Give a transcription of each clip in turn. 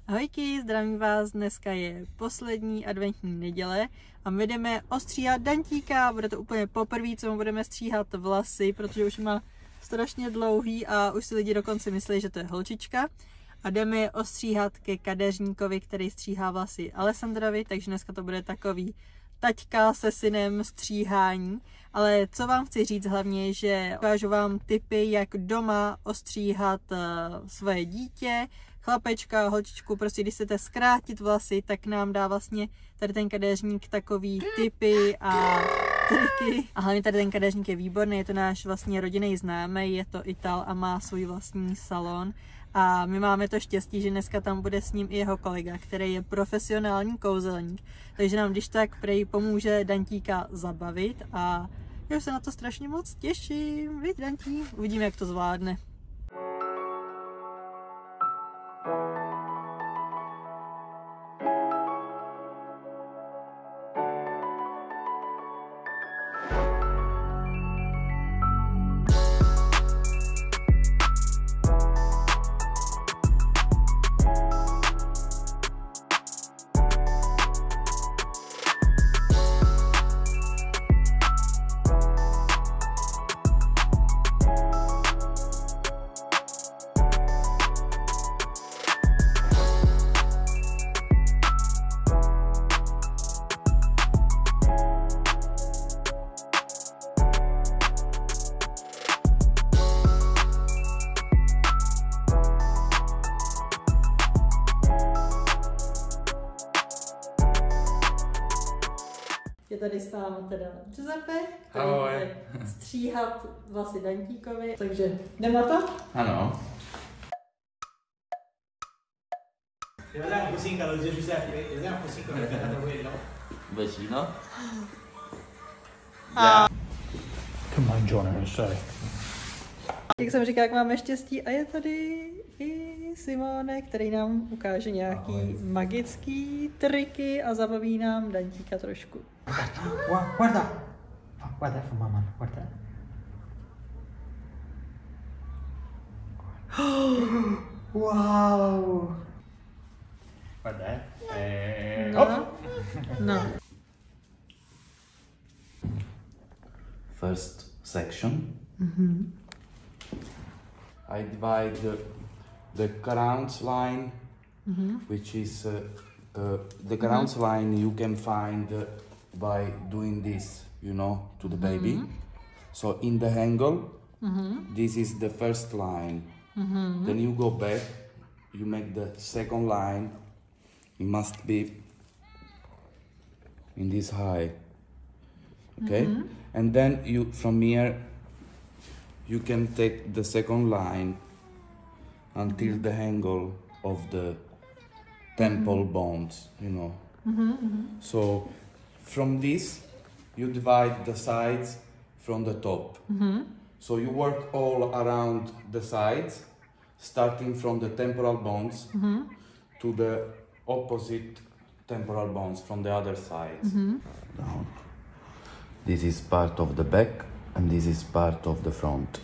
Ahojky, zdravím vás, dneska je poslední adventní neděle a my jdeme ostříhat Dantíka, bude to úplně poprvé, co mu budeme stříhat vlasy, protože už má strašně dlouhý a už si lidi dokonce myslí, že to je holčička. A jdeme je ostříhat ke Kadeřníkovi, který stříhá vlasy Alessandrovi, takže dneska to bude takový taťka se synem stříhání. Ale co vám chci říct hlavně, že ukážu vám tipy, jak doma ostříhat svoje dítě, chlapečka, holčičku, prostě když chcete zkrátit vlasy, tak nám dá vlastně tady ten kadeřník takový tipy a triky. A hlavně tady ten kadeřník je výborný, je to náš vlastně rodinný známý, je to Ital a má svůj vlastní salon. A my máme to štěstí, že dneska tam bude s ním i jeho kolega, který je profesionální kouzelník. Takže nám když tak prej pomůže Dantíka zabavit a já se na to strašně moc těším. Víš, Dantí? Uvidíme, jak to zvládne. Je tady s námi teda Giuseppe, který bude stříhat vlasy Dantíkovi, takže jdeme na to? Ano. Vicino? Come on, John, sorry. Jak jsem říkal, jak máme štěstí a je tady i Simone, který nám ukáže nějaký magický triky a zabaví nám Dantíka trošku. Guarda! Guarda for mama, guarda. Wow! Guarda, No. No. First section. I divide the crowns line, which is the crowns line you can find by doing this, you know, to the baby. So in the angle, this is the first line. Then you go back, you make the second line. It must be in this high, okay? And then you, from here, you can take the second line until the angle of the temple bones, you know. So from this, you divide the sides from the top. So you work all around the sides, starting from the temporal bones to the opposite temporal bones from the other sides. Down. This is part of the back and this is part of the front.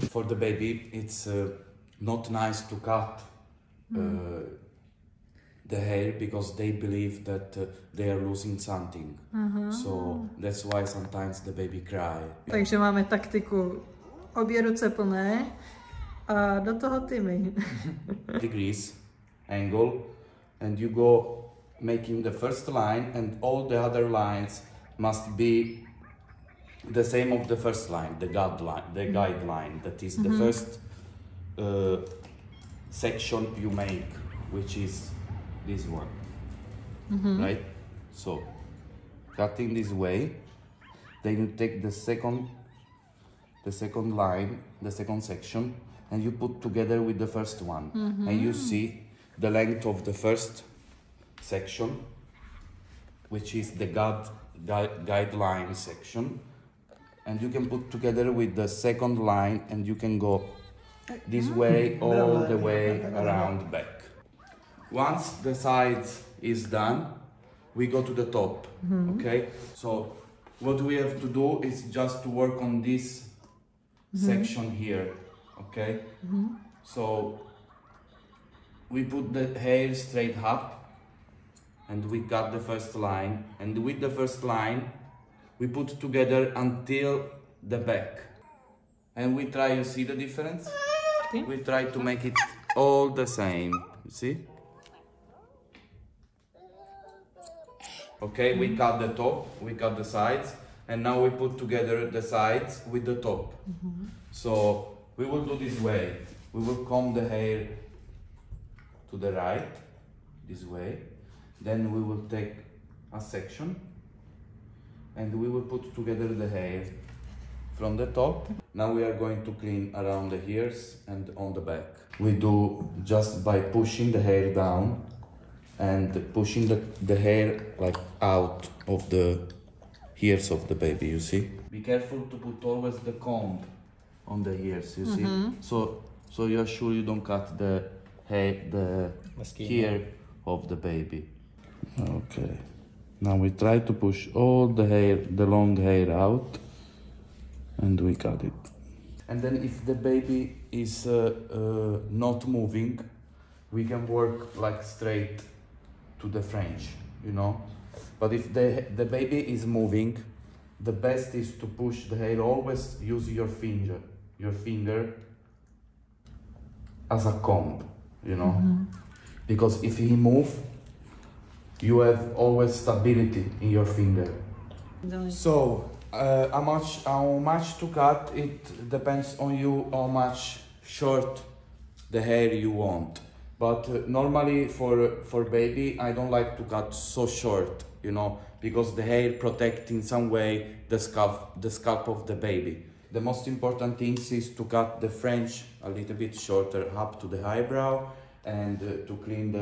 For the baby, it's not nice to cut the hair because they believe that they are losing something. So that's why sometimes the baby cry. Takže máme taktiku obě ruce plné a do toho tymy. Degrees angle, and you go making the first line, and all the other lines must be the same of the first line, the guideline. That is the first section you make, which is this one, right? So, cutting this way, then you take the second line, the second section, and you put together with the first one, and you see the length of the first section, which is the guideline section, and you can put together with the second line, and you can go this way all the way around back. Once the sides is done, we go to the top. Okay, so what we have to do is just to work on this section here, okay? So we put the hair straight up and we cut the first line, and with the first line we put together until the back, and we try, you see the difference? Okay. We try to make it all the same, you see? Okay, we cut the top, we cut the sides, and now we put together the sides with the top. So we will do this way. We will comb the hair to the right, this way. Then we will take a section and we will put together the hair from the top. Now we are going to clean around the ears and on the back. We do just by pushing the hair down and pushing the hair like out of the ears of the baby, you see? Be careful to put always the comb on the ears, you see? So you're sure you don't cut the hair, the hair of the baby. Okay. Now we try to push all the hair, the long hair out, and we cut it. And then if the baby is not moving, we can work like straight to the French, you know? But if the baby is moving, the best is to push the hair, always use your finger as a comb, you know? Because if he moves, you have always stability in your finger. So, how much to cut, it depends on you how much short the hair you want. But normally for baby, I don't like to cut so short, you know, because the hair protects in some way the scalp of the baby. The most important thing is to cut the French a little bit shorter up to the eyebrow and to clean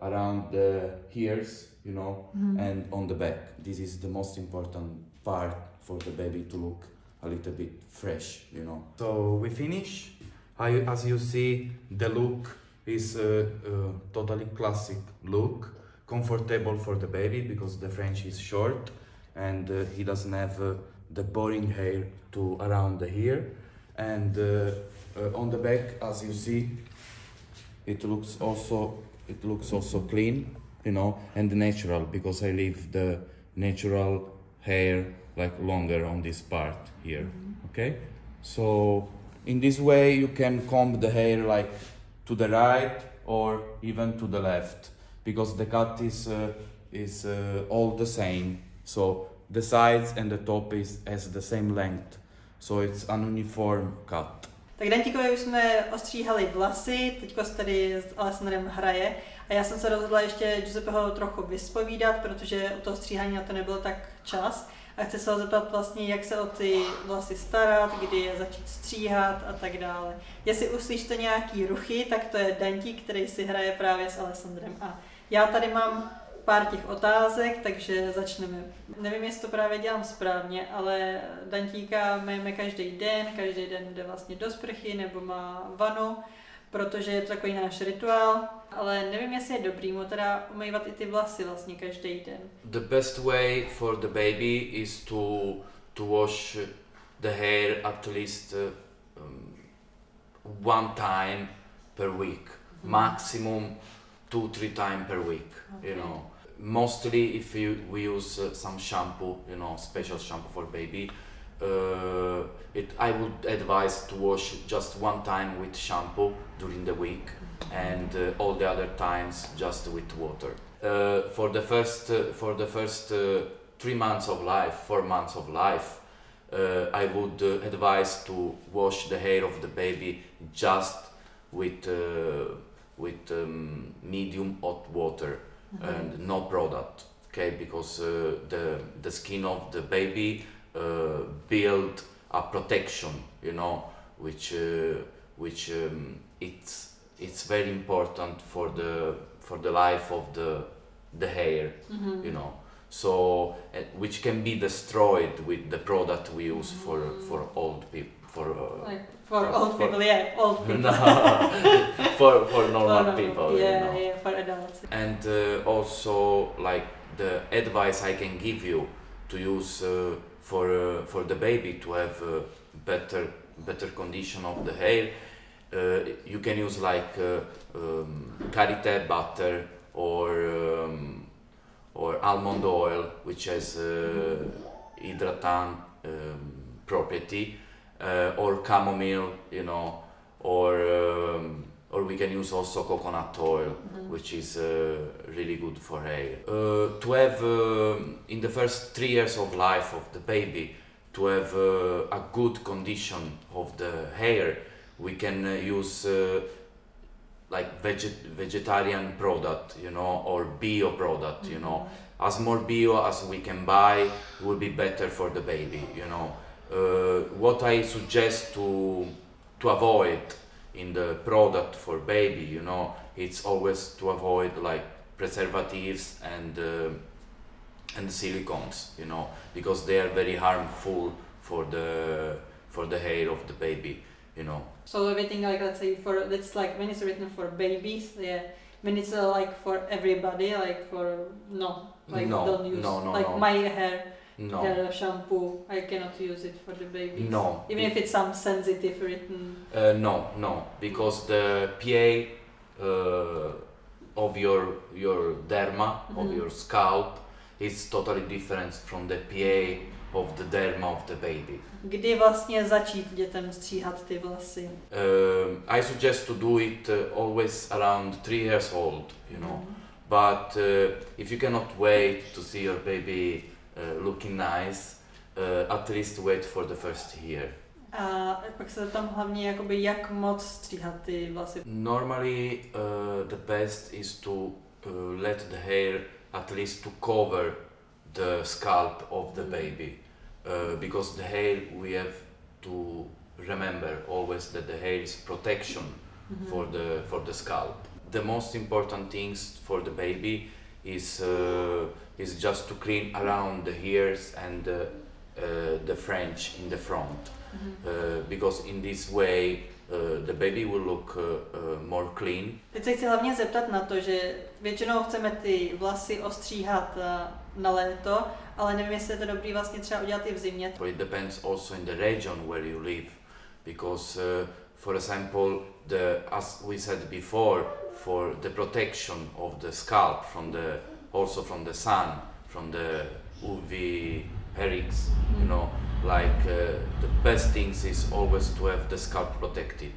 around the ears, you know, and on the back. This is the most important part for the baby to look a little bit fresh, you know. So we finish. As you see, the look is a totally classic look, comfortable for the baby because the French is short and he doesn't have the boring hair around the ear. And on the back, as you see, it looks also clean, you know, and natural, because I leave the natural hair like longer on this part here. Okay, so in this way you can comb the hair like to the right or even to the left, because the cut is all the same. So the sides and the top has the same length, so it's an uniform cut. Tak Dantíkovi už jsme ostříhali vlasy, teďko se tady s Alessandrem hraje a já jsem se rozhodla ještě Giuseppeho trochu vyspovídat, protože u toho stříhání na to nebyl tak čas a chci se ho zeptat vlastně, jak se o ty vlasy starat, kdy je začít stříhat a tak dále. Jestli uslyšíte nějaký ruchy, tak to je Dantík, který si hraje právě s Alessandrem a já tady mám pár těch otázek, takže začneme. Nevím, jestli to právě dělám správně, ale Dantíka myjeme každý den jde vlastně do sprchy nebo má vanu, protože je to takový náš rituál, ale nevím, jestli je dobrý mu teda umývat i ty vlasy vlastně každý den. The best way for the baby is to wash the hair at least one time per week, maximum 2-3 times per week, you know. Mostly if we use some shampoo, you know, special shampoo for baby, I would advise to wash just one time with shampoo during the week and all the other times just with water. For the first 3 months of life, 4 months of life, I would advise to wash the hair of the baby just with medium hot water and no product, okay, because the skin of the baby build a protection, you know, which it's very important for the life of the hair, you know, so which can be destroyed with the product we use for old people, old people. No, for normal people. Yeah, you know. yeah, for adults. And also, like, the advice I can give you to use for the baby to have better better condition of the hair, you can use like karité butter or almond oil, which has hydratant property, or chamomile, you know, or we can use also coconut oil, which is really good for hair. To have in the first 3 years of life of the baby, to have a good condition of the hair, we can use like vegetarian product, you know, or bio product, you know. As more bio as we can buy will be better for the baby, you know. What I suggest to avoid in the product for baby, you know, it's always to avoid like preservatives and silicones, you know, because they are very harmful for the hair of the baby, you know. So everything like, let's say, that's like when it's written for babies, yeah. When it's like for everybody, like don't use my hair. No. The shampoo, I cannot use it for the babies. No. Even if it's some sensitive written. No, because the PA of your derma, of your scalp, is totally different from the PA of the derma of the baby. Kdy vlastně začít dětem stříhat ty vlasy? I suggest to do it always around 3 years old, you know. But if you cannot wait to see your baby looking nice, at least wait for the first year. A pak se tam hlavně jakoby jak moc stříhat ty vlasy? Normally the best is to let the hair at least to cover the scalp of the baby, because the hair, we have to remember always that the hair is protection for the scalp. The most important things for the baby is just to clean around the ears and the fringe in the front, because in this way the baby will look more clean. Teď se chci hlavně zeptat na to, že většinou chceme ty vlasy ostříhat na léto, ale nevím, jestli je to dobrý vlastně třeba udělat i v zimě. It depends also in the region where you live, because for example, as we said before, for the protection of the scalp also from the sun, from the UV rays, you know, like the best things is always to have the scalp protected.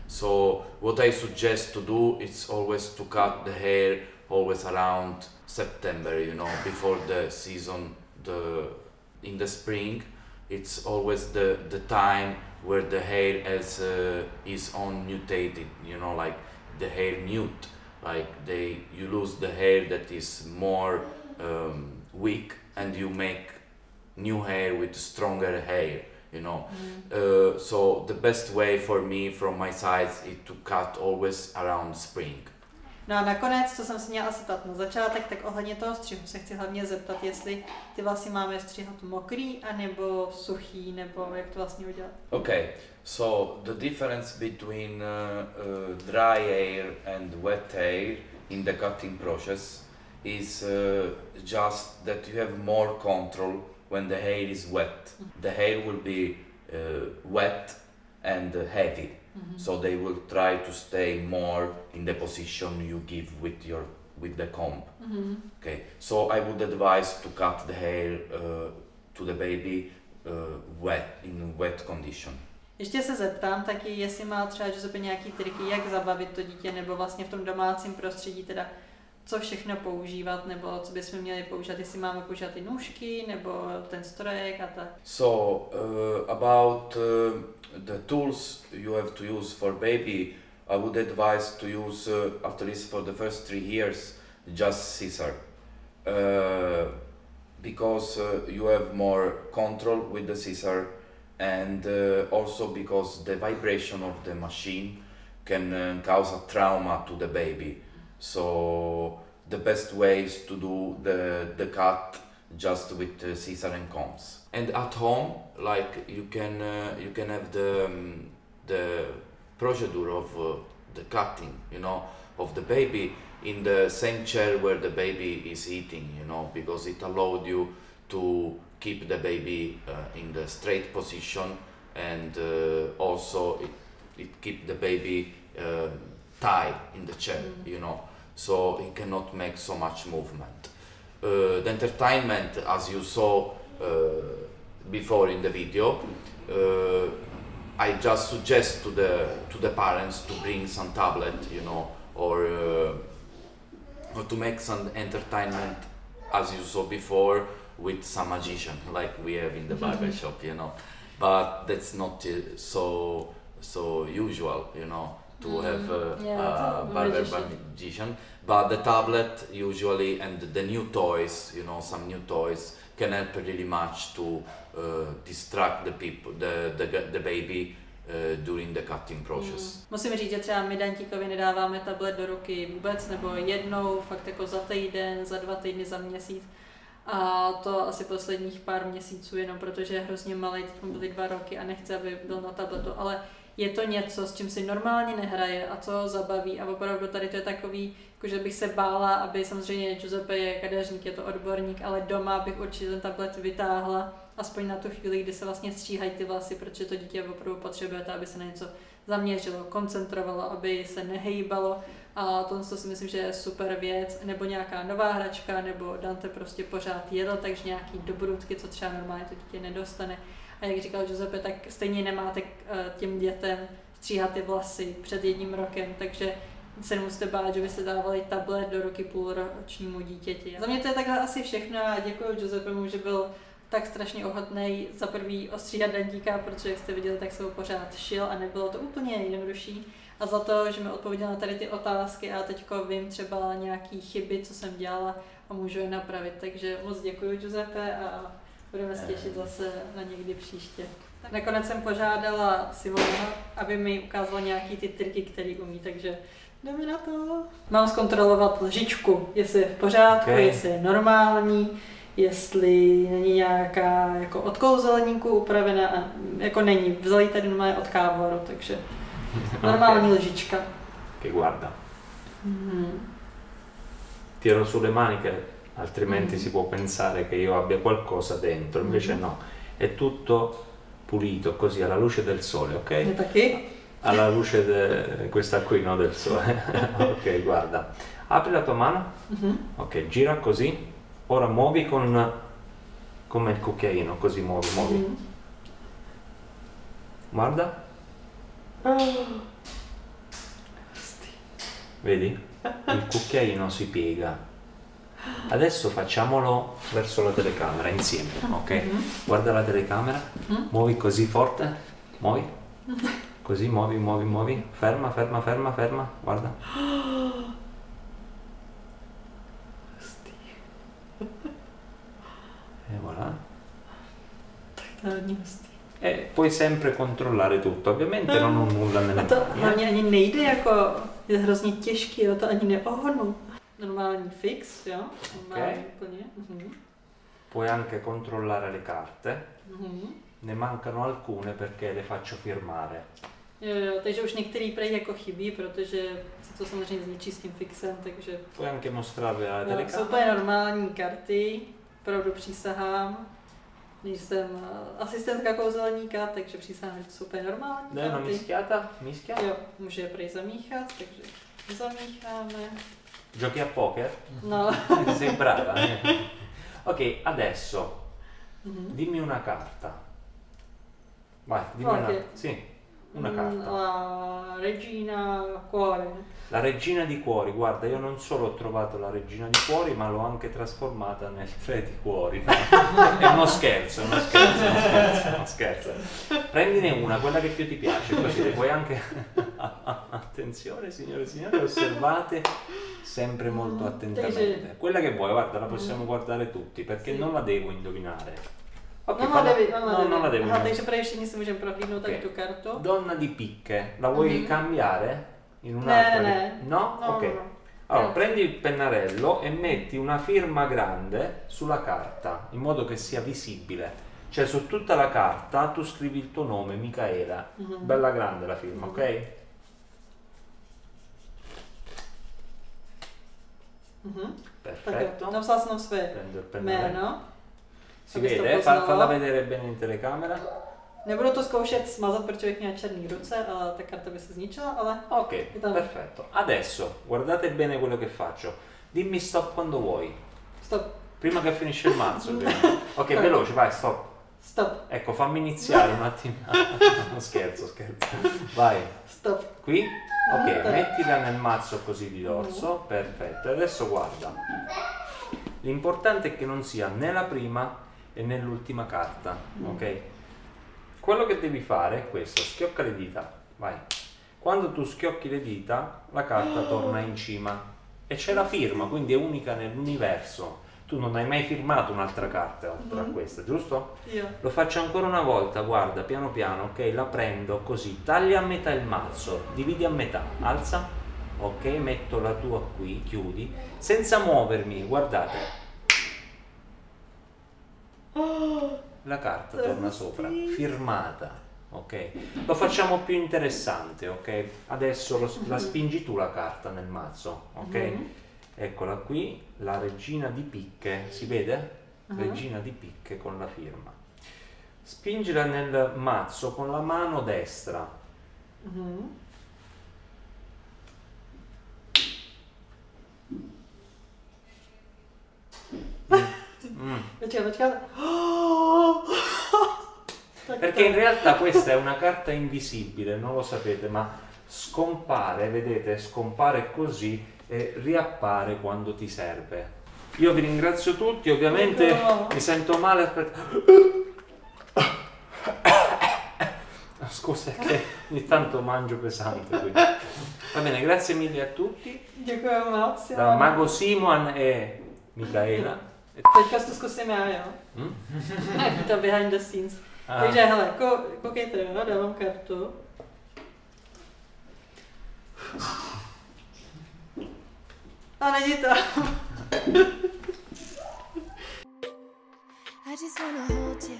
So what I suggest to do is always to cut the hair always around September, you know, before the season. In the spring, it's always the time where the hair is mutated, you know, like the hair newt, like you lose the hair that is more weak, and you make new hair with stronger hair, you know. So the best way for me from my side is to cut always around spring. No a nakonec, co jsem si měla asi ptat na začátek, tak ohledně toho střihu se chci hlavně zeptat, jestli ty vlasy máme stříhat mokrý, anebo suchý, nebo jak to vlastně udělat. Okay, so the difference between dry hair and wet hair in the cutting process is just that you have more control when the hair is wet. The hair will be wet and heavy. So they will try to stay more in the position you give with the comb. Okay, so I would advise to cut the hair to the baby in wet condition. Ještě se zeptám taky, jestli má třeba Giuseppe nějaký triky, jak zabavit to dítě, nebo vlastně v tom domácím prostředí teda co všechno používat, nebo co bychom měli používat, jestli máme používat ty nůžky, nebo ten strojek a tak. So, about the tools you have to use for baby, I would advise to use, at least for the first 3 years, just scissor. Because you have more control with the scissor, and also because the vibration of the machine can cause a trauma to the baby. So the best way is to do the cut just with scissor and combs. And at home, like you can have the procedure of the cutting, you know, of the baby in the same chair where the baby is eating, you know, because it allowed you to keep the baby in the straight position and also it keep the baby tight in the chair, you know, so he cannot make so much movement. The entertainment, as you saw before in the video, I just suggest to the parents to bring some tablet, you know, or to make some entertainment, as you saw before, with some magician like we have in the barber shop, you know. But that's not so usual, you know, to have a barber magician. But the tablet usually, and the new toys, you know, some new toys can help really much to distract the people, the baby during the cutting process. Musím říct, že třeba my Dantíkovi nedáváme tablet do ruky vůbec, nebo jednou, fakt jako za týden, za 2 týdny, za měsíc. A to asi posledních pár měsíců, jenom protože je hrozně malý, teď mu byly 2 roky a nechce, aby byl na tabletu, ale je to něco, s čím si normálně nehraje a co ho zabaví a opravdu tady to je takový, jako že bych se bála, aby samozřejmě Giuseppe je kadeřník, je to odborník, ale doma bych určitě ten tablet vytáhla, aspoň na tu chvíli, kdy se vlastně stříhají ty vlasy, protože to dítě opravdu potřebuje to, aby se na něco zaměřilo, koncentrovalo, aby se nehejbalo a to si myslím, že je super věc, nebo nějaká nová hračka, nebo Dante prostě pořád jedl, takže nějaký dobrutky, co třeba normálně to dítě nedostane. A jak říkal Giuseppe, tak stejně nemáte těm dětem stříhat ty vlasy před 1 rokem, takže se nemusíte bát, že by se dávali tablet do ruky půlročnímu dítěti. Za mě to je takhle asi všechno a děkuji Giuseppemu, že byl tak strašně ochotný za prvý ostříhat Dantíka, protože jak jste viděli, tak se ho pořád šil a nebylo to úplně nejjednodušší. A za to, že mi odpověděl na tady ty otázky a teďko vím třeba nějaký chyby, co jsem dělala a můžu je napravit. Takže moc děkuji Giuseppe a budeme se těšit zase na někdy příště. Nakonec jsem požádala Simona, aby mi ukázala nějaký ty triky, které umí, takže jdeme na to. Mám zkontrolovat lžičku, jestli je v pořádku, jestli je normální, jestli není nějaká jako od kouzelníku upravená, a jako není. Vzali tady normálně od kávoru, takže normální lžička. Che guarda. Tiro sulle maniche, altrimenti si può pensare che io abbia qualcosa dentro, invece no. È tutto pulito così alla luce del sole, ok? Alla luce questa qui, no, del sole. Ok, guarda. Apri la tua mano. Ok, gira così. Ora muovi come il cucchiaino, così muovi. Guarda. Vedi? Il cucchiaino si piega. Adesso facciamolo verso la telecamera insieme, ok? Guarda la telecamera, muovi così forte, muovi. Così muovi. Ferma, guarda. E voilà. E puoi sempre controllare tutto, ovviamente non ho nulla nelle mani. A to hlavně ani nejde, jako je hrozně těžký, jo, to ani neohnu. Normální fix, jo? Normální úplně. Puoi anche controllare le carte. Ne mancano alcune perché le faccio firmare. Jo, takže už některý prej jako chybí, protože se to samozřejmě zničí s tím fixem, takže... Puoi anche mostrarle alla telecamera. Jsou úplně normální karty, opravdu přísahám. Nejsem asistentka kouzelníka, takže přísahám, že to jsou úplně normální karty. No, mischiata? Jo, může je prej zamíchat, takže zamícháme. Giochi a poker? No. Sei brava. Ok, adesso dimmi una carta. Vai, dimmi una. Sì, una carta. La regina cuore. La regina di cuori, guarda, io non solo ho trovato la regina di cuori, ma l'ho anche trasformata nel re di cuori. No? È uno scherzo. Prendine una, quella che più ti piace, così le puoi anche... Attenzione signore e signori, osservate sempre molto attentamente. Quella che vuoi, guarda, la possiamo guardare tutti, perché non la devo indovinare. Okay, non la devo. Takže prej všichni si můžeme prohlídnout tady tu kartu. Donna di picche, la vuoi cambiare? In un'altra? No? Ok. Allora, prendi il pennarello e metti una firma grande sulla carta, in modo che sia visibile. Cioè su tutta la carta tu scrivi il tuo nome, Micaela. Bella grande la firma, ok? Perfetto. Napsal jsem své prendo il pennarello. jméno. Si vede? Falla vedere bene in telecamera. Nebudu to zkoušet smazat, protože bych měla černý ruce a ta karta by se zničila, ale... Ok, perfetto. Adesso, guardate bene quello che faccio. Dimmi stop quando vuoi. Stop. Prima che finisce il mazzo. Ok, veloce, vai, stop. Stop. Ecco, fammi iniziare un attimo. No, scherzo. Vai. Stop. Qui? Ok, mettila nel mazzo così di dorso. Perfetto. Adesso guarda. L'importante è che non sia né la prima e né l'ultima carta. Ok? Quello che devi fare è questo. Schiocca le dita. Vai. Quando tu schiocchi le dita, la carta torna in cima. E c'è la firma, quindi è unica nell'universo. Tu non hai mai firmato un'altra carta oltre a questa, giusto? Lo faccio ancora una volta, guarda, piano piano, ok? La prendo così, taglia a metà il mazzo, dividi a metà, alza, ok? Metto la tua qui, chiudi, senza muovermi, guardate. La carta torna sopra, firmata, ok? Lo facciamo più interessante, ok? Adesso la spingi tu la carta nel mazzo, ok? Eccola qui, la regina di picche, si vede? Regina di picche con la firma. Spingila nel mazzo con la mano destra. Perché in realtà questa è una carta invisibile, non lo sapete, ma scompare, vedete, scompare così e riappare quando ti serve. Io vi ringrazio tutti, ovviamente mi sento male, aspetta. Scusa che ogni tanto mangio pesante qui. Va bene, grazie mille a tutti. Da Mago Simon e Michaela. Teďka to zkusím já, jo? To behind the scenes. Takže hele, koukejte, jo, dávám kartu. A není to. I just wanna hold you.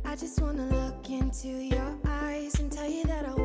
I just wanna look into your eyes and tell you that I